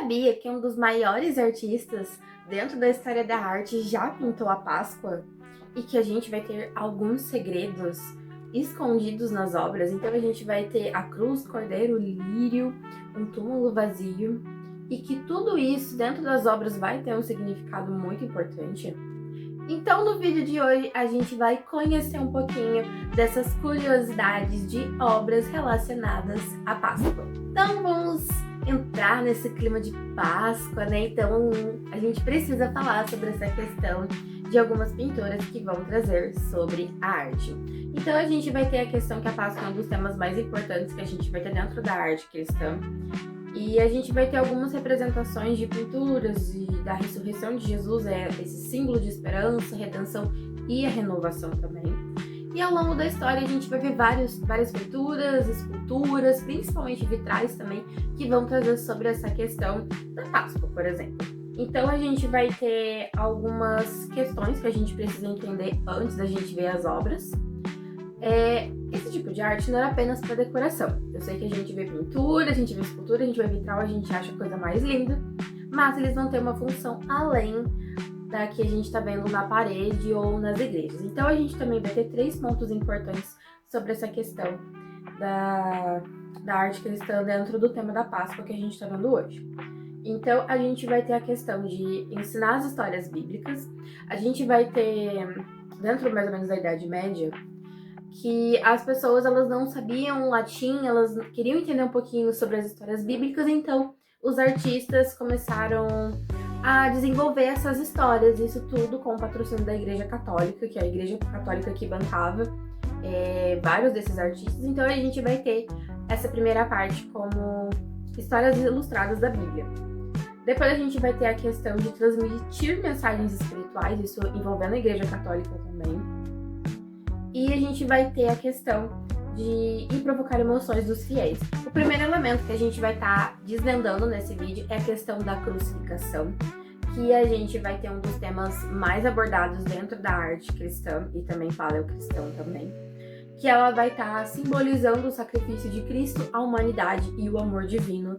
sabia que um dos maiores artistas dentro da história da arte já pintou a Páscoa? E que a gente vai ter alguns segredos escondidos nas obras? Então a gente vai ter a cruz, cordeiro, lírio, um túmulo vazio, e que tudo isso dentro das obras vai ter um significado muito importante. Então no vídeo de hoje a gente vai conhecer um pouquinho dessas curiosidades de obras relacionadas à Páscoa. Então vamos entrar nesse clima de Páscoa, né? Então a gente precisa falar sobre essa questão de algumas pinturas que vão trazer sobre a arte. Então a gente vai ter a questão que a Páscoa é um dos temas mais importantes que a gente vai ter dentro da arte cristã. E a gente vai ter algumas representações de pinturas e da ressurreição de Jesus, esse símbolo de esperança, redenção e a renovação também. E ao longo da história a gente vai ver várias pinturas, esculturas, principalmente vitrais também, que vão trazer sobre essa questão da Páscoa, por exemplo. Então a gente vai ter algumas questões que a gente precisa entender antes da gente ver as obras. Esse tipo de arte não era apenas para decoração. Eu sei que a gente vê pintura, a gente vê escultura, a gente vê vitral, a gente acha a coisa mais linda, mas eles vão ter uma função além da que a gente está vendo na parede ou nas igrejas. Então a gente também vai ter 3 pontos importantes sobre essa questão da arte cristã dentro do tema da Páscoa que a gente está vendo hoje. Então a gente vai ter a questão de ensinar as histórias bíblicas, a gente vai ter, dentro mais ou menos da Idade Média, que as pessoas elas não sabiam latim, elas queriam entender um pouquinho sobre as histórias bíblicas, então os artistas começaram a desenvolver essas histórias, isso tudo com o patrocínio da Igreja Católica, que é a Igreja Católica que bancava vários desses artistas. Então a gente vai ter essa primeira parte como histórias ilustradas da Bíblia. Depois a gente vai ter a questão de transmitir mensagens espirituais, isso envolvendo a Igreja Católica também. E a gente vai ter a questão de provocar emoções dos fiéis. O primeiro elemento que a gente vai estar desvendando nesse vídeo é a questão da crucificação, que a gente vai ter um dos temas mais abordados dentro da arte cristã e também paleocristã também, que ela vai estar simbolizando o sacrifício de Cristo, a humanidade e o amor divino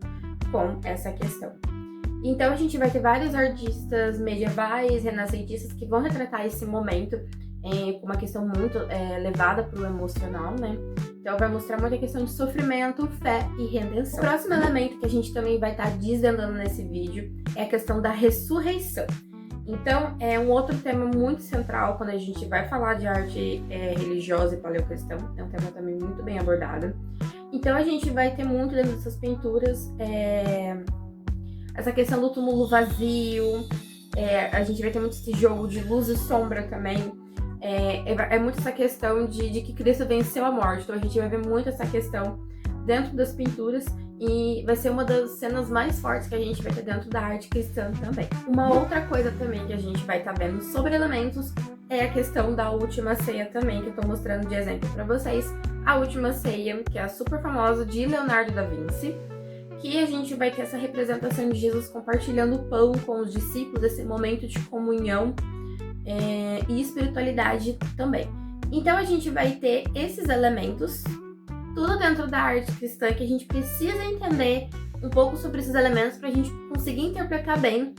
com essa questão. Então a gente vai ter vários artistas medievais, renascentistas que vão retratar esse momento com uma questão muito levada para o emocional, né? Então vai mostrar muita questão de sofrimento, fé e redenção. O próximo elemento que a gente também vai estar desvendando nesse vídeo é a questão da ressurreição. Então é um outro tema muito central quando a gente vai falar de arte religiosa e paleocristã. É um tema também muito bem abordado. Então a gente vai ter muito dentro dessas pinturas essa questão do túmulo vazio, a gente vai ter muito esse jogo de luz e sombra também. É muito essa questão de que Cristo venceu a morte. Então a gente vai ver muito essa questão dentro das pinturas e vai ser uma das cenas mais fortes que a gente vai ter dentro da arte cristã também. Uma outra coisa também que a gente vai estar vendo sobre elementos é a questão da Última Ceia também, que eu tô mostrando de exemplo para vocês. A Última Ceia, que é a super famosa de Leonardo da Vinci, que a gente vai ter essa representação de Jesus compartilhando o pão com os discípulos, esse momento de comunhão e espiritualidade também. Então a gente vai ter esses elementos, tudo dentro da arte cristã, que a gente precisa entender um pouco sobre esses elementos para a gente conseguir interpretar bem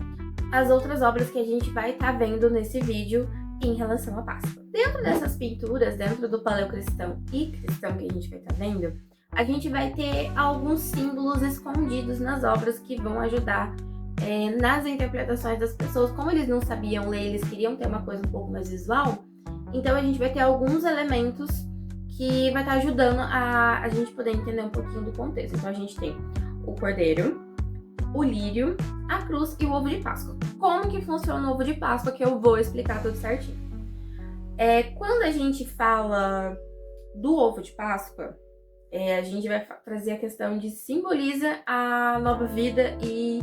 as outras obras que a gente vai estar vendo nesse vídeo em relação à Páscoa. Dentro dessas pinturas, dentro do paleocristão e cristão que a gente vai estar vendo, a gente vai ter alguns símbolos escondidos nas obras que vão ajudar nas interpretações das pessoas. Como eles não sabiam ler, eles queriam ter uma coisa um pouco mais visual, então a gente vai ter alguns elementos que vai estar ajudando a gente poder entender um pouquinho do contexto. Então a gente tem o cordeiro, o lírio, a cruz e o ovo de Páscoa. Como que funciona o ovo de Páscoa, que eu vou explicar tudo certinho. Quando a gente fala do ovo de Páscoa, a gente vai trazer a questão de simboliza a nova vida e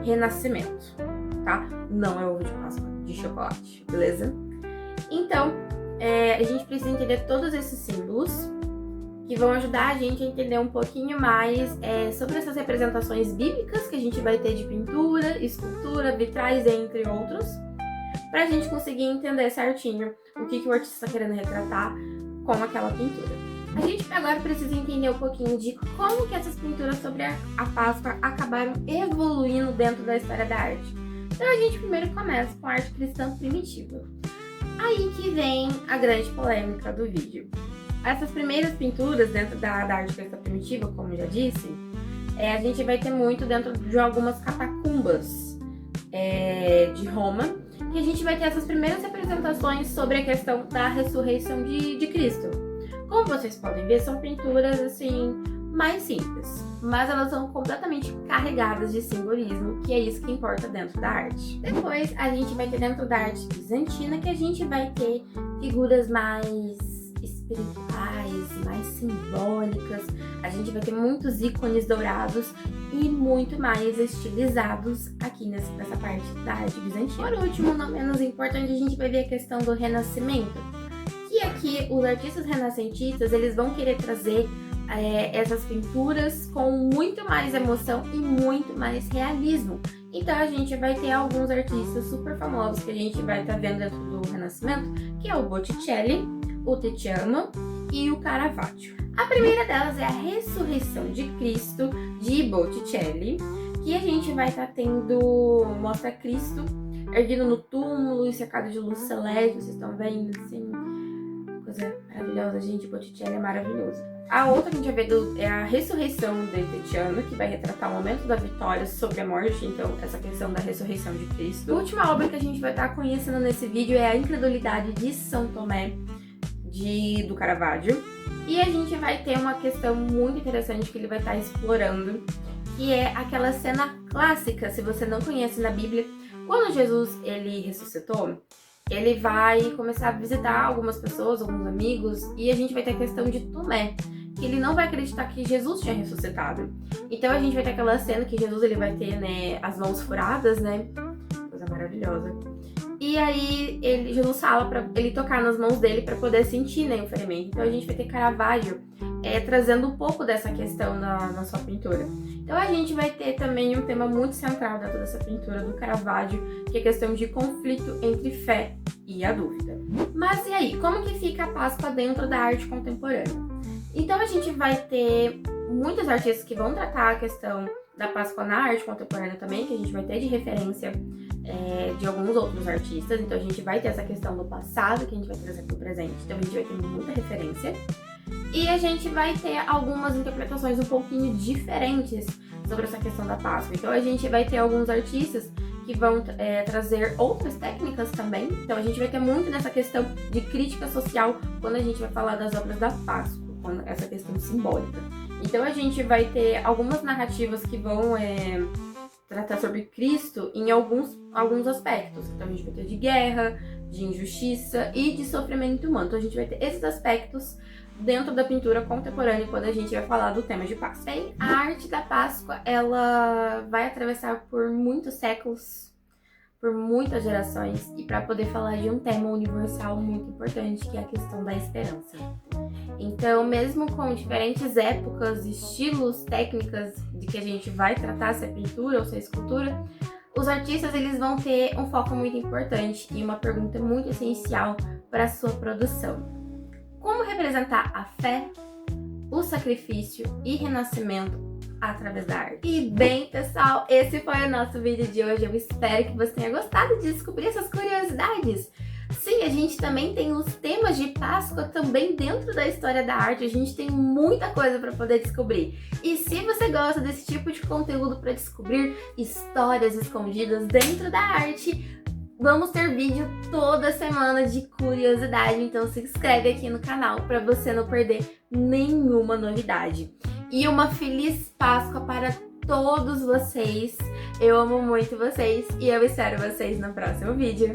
renascimento, tá? Não é ovo de Páscoa de chocolate, beleza? Então, a gente precisa entender todos esses símbolos que vão ajudar a gente a entender um pouquinho mais sobre essas representações bíblicas que a gente vai ter de pintura, escultura, vitrais, entre outros, pra gente conseguir entender certinho o que o artista está querendo retratar com aquela pintura. A gente agora precisa entender um pouquinho de como que essas pinturas sobre a Páscoa acabaram evoluindo dentro da história da arte. Então a gente primeiro começa com a arte cristã primitiva. Aí que vem a grande polêmica do vídeo. Essas primeiras pinturas dentro da arte cristã primitiva, como eu já disse, a gente vai ter muito dentro de algumas catacumbas de Roma, que a gente vai ter essas primeiras representações sobre a questão da ressurreição de Cristo. Como vocês podem ver, são pinturas assim mais simples, mas elas são completamente carregadas de simbolismo, que é isso que importa dentro da arte. Depois a gente vai ter dentro da arte bizantina que a gente vai ter figuras mais espirituais, mais simbólicas. A gente vai ter muitos ícones dourados e muito mais estilizados aqui nessa parte da arte bizantina. Por último, não menos importante, a gente vai ver a questão do Renascimento, que aqui os artistas renascentistas eles vão querer trazer essas pinturas com muito mais emoção e muito mais realismo. Então a gente vai ter alguns artistas super famosos que a gente vai estar vendo dentro do Renascimento, que é o Botticelli, o Tiziano e o Caravaggio. A primeira delas é a Ressurreição de Cristo, de Botticelli, que a gente vai estar tendo, mostra Cristo erguido no túmulo e cercado de luz celeste, vocês estão vendo, assim, coisa maravilhosa, gente, Botticelli é maravilhoso. A outra que a gente vai ver é a Ressurreição de Tiziano, que vai retratar o momento da vitória sobre a morte, então essa questão da ressurreição de Cristo. A última obra que a gente vai estar conhecendo nesse vídeo é a Incredulidade de São Tomé, do Caravaggio. E a gente vai ter uma questão muito interessante que ele vai estar explorando, que é aquela cena clássica, se você não conhece na Bíblia, quando Jesus ele ressuscitou, ele vai começar a visitar algumas pessoas, alguns amigos, e a gente vai ter a questão de Tomé, que ele não vai acreditar que Jesus tinha ressuscitado. Então a gente vai ter aquela cena que Jesus ele vai ter, né, as mãos furadas, né, coisa maravilhosa. E aí Jesus fala pra ele tocar nas mãos dele para poder sentir, né, o ferimento. Então a gente vai ter Caravaggio trazendo um pouco dessa questão na sua pintura. Então a gente vai ter também um tema muito central dentro dessa pintura do Caravaggio, que é a questão de conflito entre fé e a dúvida. Mas e aí, como que fica a Páscoa dentro da arte contemporânea? Então a gente vai ter muitos artistas que vão tratar a questão da Páscoa na arte contemporânea também, que a gente vai ter de referência de alguns outros artistas. Então a gente vai ter essa questão do passado que a gente vai trazer para o presente, então a gente vai ter muita referência. E a gente vai ter algumas interpretações um pouquinho diferentes sobre essa questão da Páscoa. Então a gente vai ter alguns artistas que vão trazer outras técnicas também. Então a gente vai ter muito nessa questão de crítica social quando a gente vai falar das obras da Páscoa, essa questão simbólica. Então a gente vai ter algumas narrativas que vão tratar sobre Cristo em alguns aspectos. Então a gente vai ter de guerra, de injustiça e de sofrimento humano. Então a gente vai ter esses aspectos dentro da pintura contemporânea quando a gente vai falar do tema de Páscoa. Bem, a arte da Páscoa, ela vai atravessar por muitos séculos, por muitas gerações, e para poder falar de um tema universal muito importante, que é a questão da esperança. Então, mesmo com diferentes épocas, estilos, técnicas de que a gente vai tratar, se é pintura ou se é escultura, os artistas eles vão ter um foco muito importante e uma pergunta muito essencial para a sua produção. Como representar a fé, o sacrifício e renascimento através da arte? E bem, pessoal, esse foi o nosso vídeo de hoje. Eu espero que você tenha gostado de descobrir essas curiosidades. Sim, a gente também tem os temas de Páscoa também dentro da história da arte. A gente tem muita coisa para poder descobrir. E se você gosta desse tipo de conteúdo para descobrir histórias escondidas dentro da arte, vamos ter vídeo toda semana de curiosidade, então se inscreve aqui no canal para você não perder nenhuma novidade. E uma feliz Páscoa para todos vocês. Eu amo muito vocês e eu espero vocês no próximo vídeo.